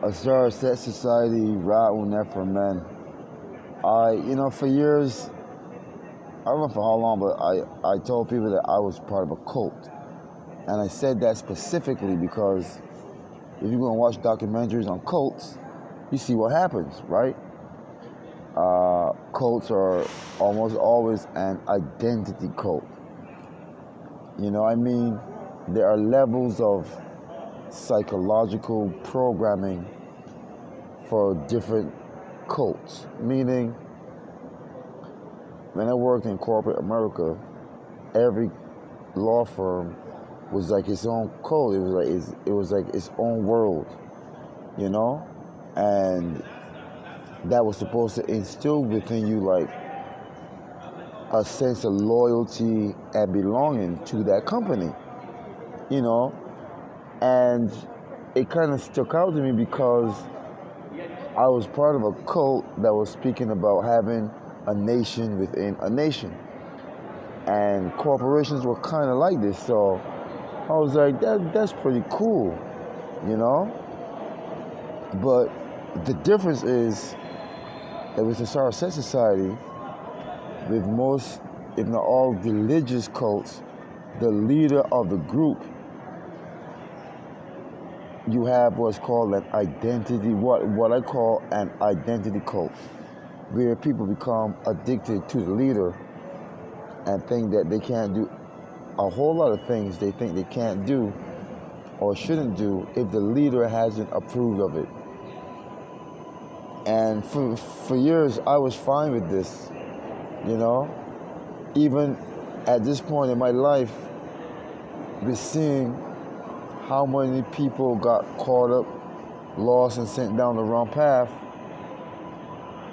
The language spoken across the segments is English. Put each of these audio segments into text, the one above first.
Azar Set Society, Ra'u Nefer Men. For years, I don't know for how long, but I told people that I was part of a cult. And I said that specifically because if you go and watch documentaries on cults, you see what happens, right? Cults are almost always an identity cult. There are levels of psychological programming for different cults. Meaning, when I worked in corporate America, every law firm was like its own code. It was like its own world, you know, and that was supposed to instill within you like a sense of loyalty and belonging to that company, you know, and it kind of stuck out to me because I was part of a cult that was speaking about having a nation within a nation, and corporations were kind of like this. So I was like, that's pretty cool, you know. But the difference is that with the Saracen Society, with most, if not all, religious cults, the leader of the group, you have what's called an identity, what I call an identity cult, where people become addicted to the leader and think that they can't do a whole lot of things they think they can't do or shouldn't do if the leader hasn't approved of it. And for years, I was fine with this, you know. Even at this point in my life, with seeing how many people got caught up, lost, and sent down the wrong path,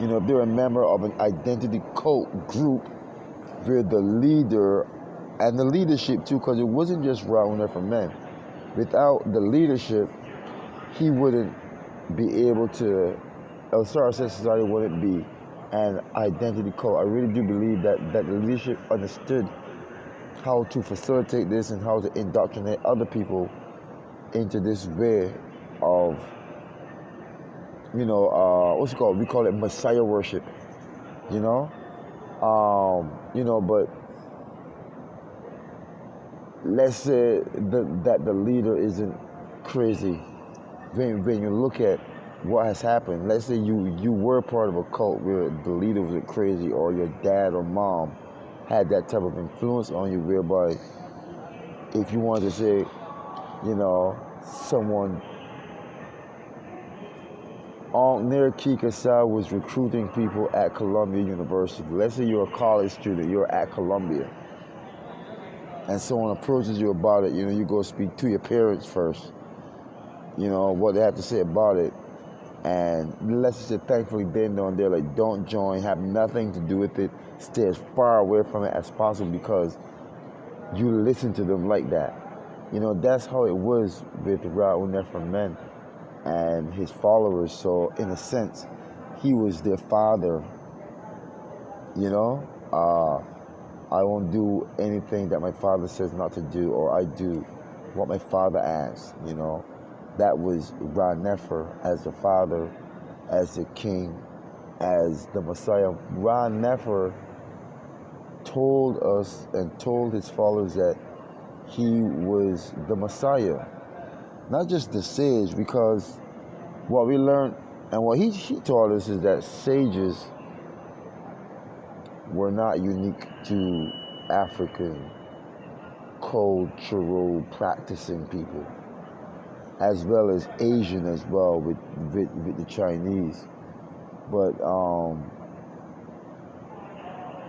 if they're a member of an identity cult group where the leader and the leadership too, because it wasn't just Raul Nefer Men. Without the leadership, he wouldn't be able to, El Saracen Society wouldn't be an identity cult. I really do believe that the leadership understood how to facilitate this and how to indoctrinate other people into this way of, what's it called? We call it Messiah worship, but let's say that the leader isn't crazy. When you look at what has happened, let's say you were part of a cult where the leader was crazy, or your dad or mom had that type of influence on you, whereby if you wanted to say, someone near Kikasa was recruiting people at Columbia University. Let's say you're a college student, you're at Columbia, and someone approaches you about it. You go speak to your parents first, what they have to say about it. And let's just say, thankfully, then they're like, don't join, have nothing to do with it, stay as far away from it as possible, because you listen to them like that. That's how it was with Raul Nefer Men and his followers. So in a sense, he was their father. I won't do anything that my father says not to do, or I do what my father asks. That was Ra Nefer as the father, as the king, as the Messiah. Ra Nefer told us and told his followers that he was the Messiah, not just the sage, because what we learned and what he taught us is that sages were not unique to African cultural practicing people, as well as Asian as well with the Chinese. But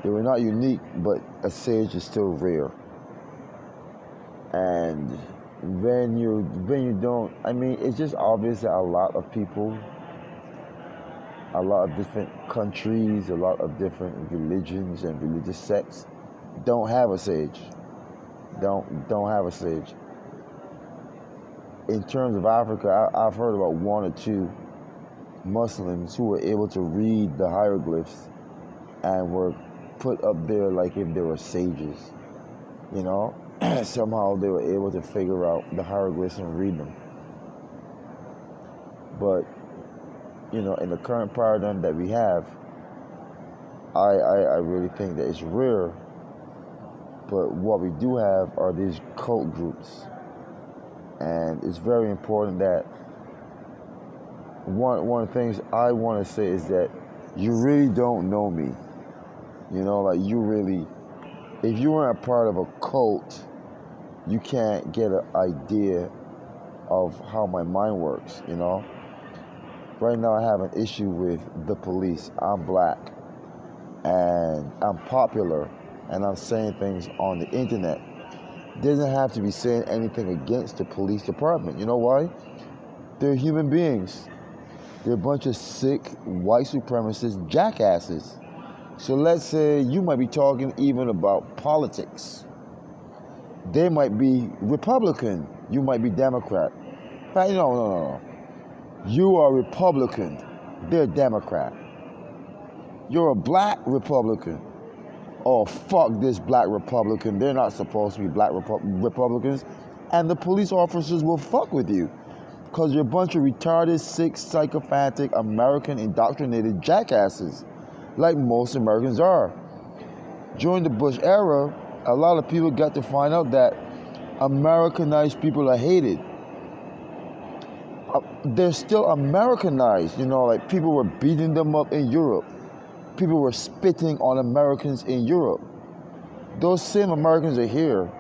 they were not unique, but a sage is still rare. And when you don't, it's just obvious that a lot of people, a lot of different countries, a lot of different religions and religious sects don't have a sage. Don't have a sage. In terms of Africa, I've heard about one or two Muslims who were able to read the hieroglyphs and were put up there like if they were sages. Somehow they were able to figure out the hieroglyphs and read them. But, in the current paradigm that we have, I really think that it's rare. But what we do have are these cult groups. And it's very important that one of the things I want to say is that you really don't know me. Like you really, if you weren't a part of a cult, you can't get an idea of how my mind works. Right now I have an issue with the police. I'm black and I'm popular and I'm saying things on the internet. Doesn't have to be saying anything against the police department. You know why? They're human beings. They're a bunch of sick white supremacist jackasses. So let's say you might be talking even about politics. They might be Republican. You might be Democrat. But no. You are Republican. They're Democrat. You're a black Republican. Oh, fuck this black Republican. They're not supposed to be black Republicans. And the police officers will fuck with you. Because you're a bunch of retarded, sick, psychopathic, American indoctrinated jackasses. Like most Americans are. During the Bush era, a lot of people got to find out that Americanized people are hated. They're still Americanized, like people were beating them up in Europe. People were spitting on Americans in Europe. Those same Americans are here.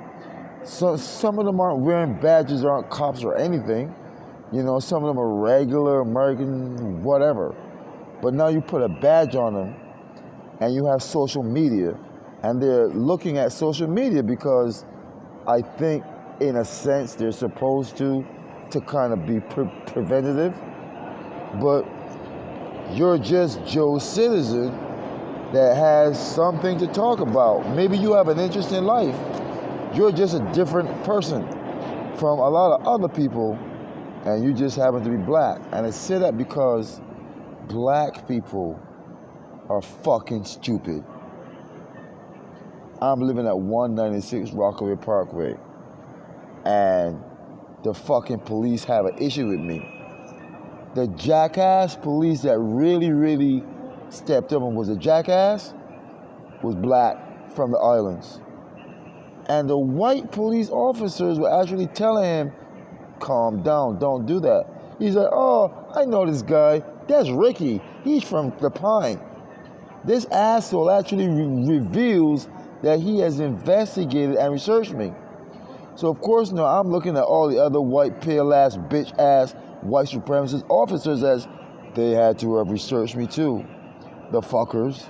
So some of them aren't wearing badges, aren't cops or anything. Some of them are regular American, whatever. But now you put a badge on them and you have social media. And they're looking at social media because I think, in a sense, they're supposed to kind of be preventative. But you're just Joe Citizen that has something to talk about. Maybe you have an interest in life. You're just a different person from a lot of other people, and you just happen to be black. And I say that because black people are fucking stupid. I'm living at 196 Rockaway Parkway, and the fucking police have an issue with me. The jackass police that really, really stepped up and was a jackass was black from the islands. And the white police officers were actually telling him, calm down, don't do that. He's like, oh, I know this guy. That's Ricky. He's from the Pine. This asshole actually reveals that he has investigated and researched me. So of course, I'm looking at all the other white, pale-ass, bitch-ass, white supremacist officers as they had to have researched me too. The fuckers.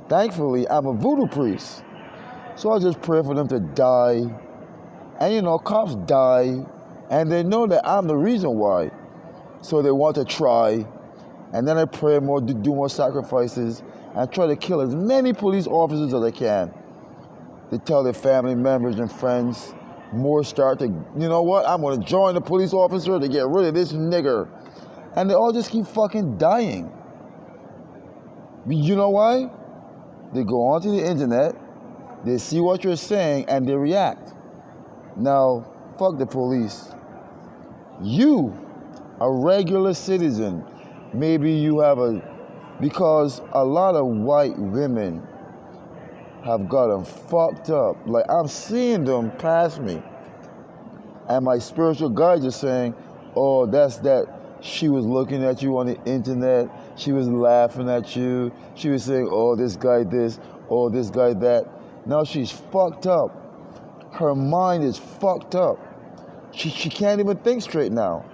Thankfully, I'm a voodoo priest. So I just pray for them to die. And cops die. And they know that I'm the reason why. So they want to try. And then I pray more, do more sacrifices, and try to kill as many police officers as I can. They tell their family members and friends, more start to, you know what, I'm going to join the police officer to get rid of this nigger. And they all just keep fucking dying. You know why? They go onto the internet, they see what you're saying, and they react. Now, fuck the police. You, a regular citizen, maybe you have because a lot of white women have gotten fucked up. Like, I'm seeing them pass me. And my spiritual guides are saying, oh, that's that. She was looking at you on the internet. She was laughing at you. She was saying, oh, this guy this, oh, this guy that. Now she's fucked up. Her mind is fucked up. She can't even think straight now.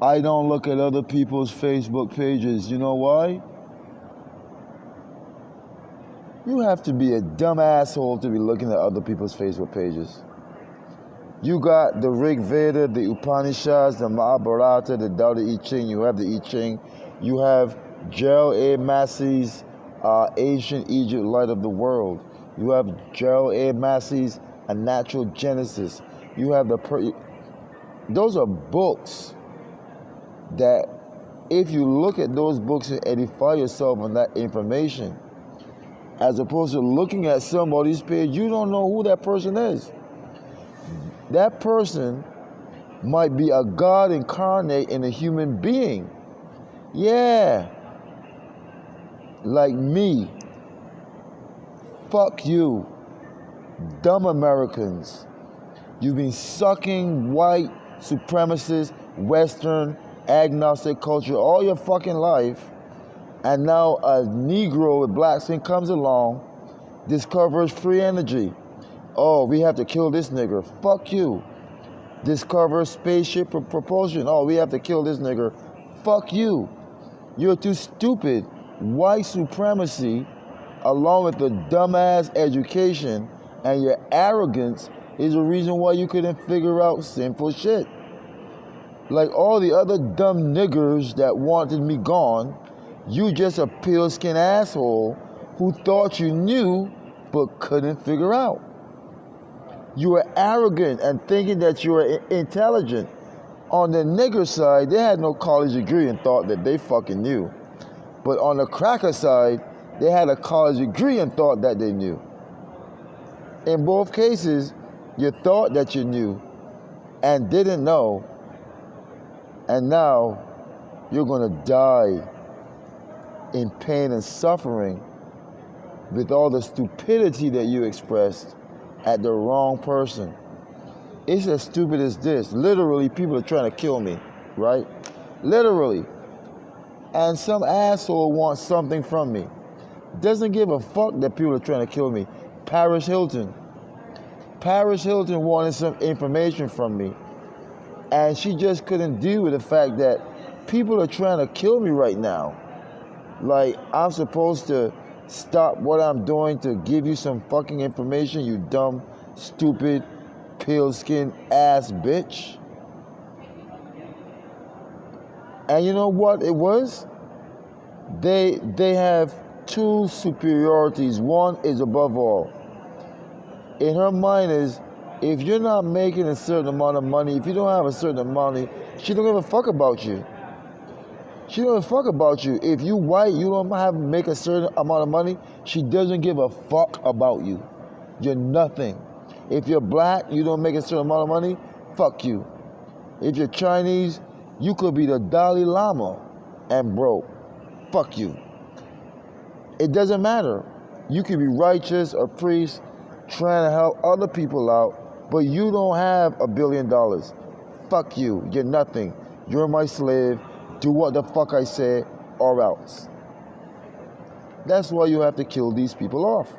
I don't look at other people's Facebook pages. You know why? You have to be a dumb asshole to be looking at other people's Facebook pages. You got the Rig Veda, the Upanishads, the Mahabharata, the Tao Te Ching. You have the I Ching. You have Gerald A. Massey's Ancient Egypt Light of the World. You have Gerald A. Massey's A Natural Genesis. You have those are books that if you look at those books and edify yourself on that information, as opposed to looking at somebody's page, you don't know who that person is. That person might be a God incarnate in a human being. Yeah, like me. Fuck you, dumb Americans. You've been sucking white supremacist, Western, agnostic culture all your fucking life, and now a Negro with black skin comes along, discovers free energy. Oh, we have to kill this nigger. Fuck you. Discover spaceship propulsion. Oh, we have to kill this nigger. Fuck you. You're too stupid. White supremacy, along with the dumbass education and your arrogance, is the reason why you couldn't figure out simple shit. Like all the other dumb niggers that wanted me gone, you just a pale-skinned asshole who thought you knew but couldn't figure out. You were arrogant and thinking that you were intelligent. On the nigger side, they had no college degree and thought that they fucking knew. But on the cracker side, they had a college degree and thought that they knew. In both cases, you thought that you knew and didn't know, and now you're gonna die in pain and suffering with all the stupidity that you expressed at the wrong person. It's as stupid as this. Literally, people are trying to kill me, right? Literally. And some asshole wants something from me. Doesn't give a fuck that people are trying to kill me. Paris Hilton. Paris Hilton wanted some information from me. And she just couldn't deal with the fact that people are trying to kill me right now. Like, I'm supposed to stop what I'm doing to give you some fucking information, you dumb, stupid, pale-skinned ass bitch. And you know what it was? They have two superiorities. One is above all. In her mind is, if you're not making a certain amount of money, if you don't have a certain amount of money, she don't give a fuck about you. She don't give a fuck about you. If you white, you don't have to make a certain amount of money, she doesn't give a fuck about you. You're nothing. If you're black, you don't make a certain amount of money, fuck you. If you're Chinese, you could be the Dalai Lama and broke. Fuck you. It doesn't matter. You could be righteous, a priest, trying to help other people out, but you don't have $1 billion. Fuck you. You're nothing. You're my slave. Do what the fuck I say or else. That's why you have to kill these people off.